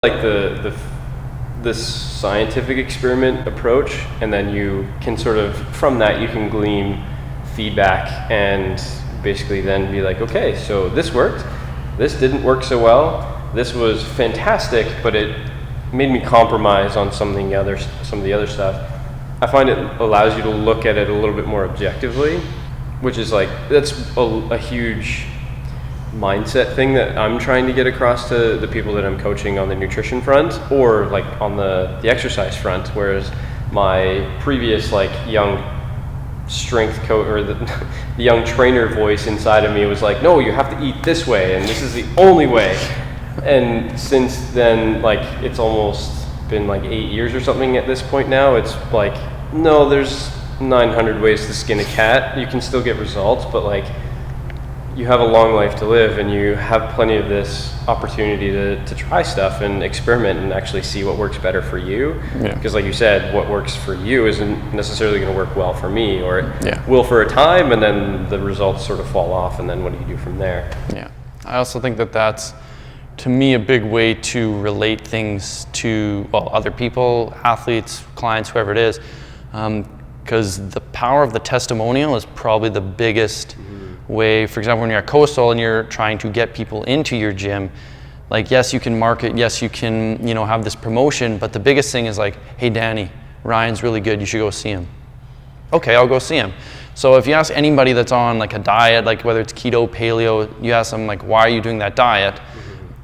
like this scientific experiment approach, and then you can sort of, from that you can glean feedback and basically then be like, okay, so this worked, this didn't work so well, this was fantastic, but it made me compromise on some of the other stuff. I find it allows you to look at it a little bit more objectively, which is like, that's a huge mindset thing that I'm trying to get across to the people that I'm coaching on the nutrition front, or like on the exercise front, whereas my previous like young strength coach, or the young trainer voice inside of me was like, no, you have to eat this way and this is the only way. And since then, like, it's almost been like 8 years or something at this point now, it's like, no, there's 900 ways to skin a cat. You can still get results, but like, you have a long life to live, and you have plenty of this opportunity to try stuff and experiment and actually see what works better for you. Because like you said, what works for you isn't necessarily going to work well for me, or it will for a time, and then the results sort of fall off, and then what do you do from there? Yeah, I also think that that's, to me, a big way to relate things to, well, other people, athletes, clients, whoever it is, because the power of the testimonial is probably the biggest way. For example, when you're at Coastal and you're trying to get people into your gym, like, yes, you can market, yes, you can, have this promotion, but the biggest thing is like, hey, Danny, Ryan's really good, you should go see him. Okay, I'll go see him. So if you ask anybody that's on like a diet, like whether it's keto, paleo, you ask them like, why are you doing that diet?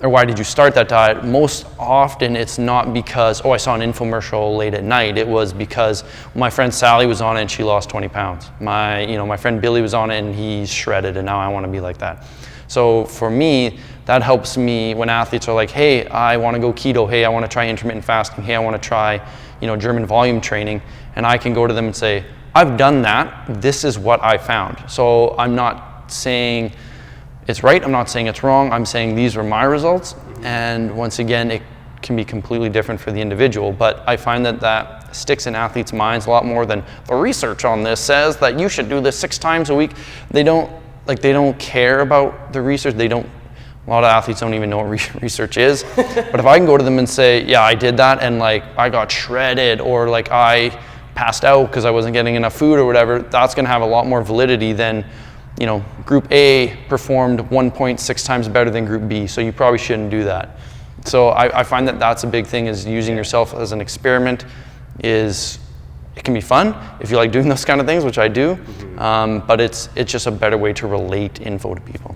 Or why did you start that diet? Most often it's not because, oh, I saw an infomercial late at night. It was because my friend Sally was on it and she lost 20 pounds. My friend Billy was on it and he's shredded, and now I want to be like that. So for me, that helps me when athletes are like, hey, I want to go keto. Hey, I want to try intermittent fasting. Hey, I want to try, German volume training. And I can go to them and say, I've done that. This is what I found. So I'm not saying it's right, I'm not saying it's wrong, I'm saying these were my results. And once again, it can be completely different for the individual, but I find that sticks in athletes' minds a lot more than the research on this says that you should do this 6 times a week. They don't care about the research. A lot of athletes don't even know what research is. But if I can go to them and say, yeah, I did that and like I got shredded, or like I passed out because I wasn't getting enough food or whatever, that's gonna have a lot more validity than, group A performed 1.6 times better than group B, so you probably shouldn't do that. So I find that that's a big thing, is using yourself as an experiment. It can be fun if you like doing those kind of things, which I do, but it's just a better way to relate info to people.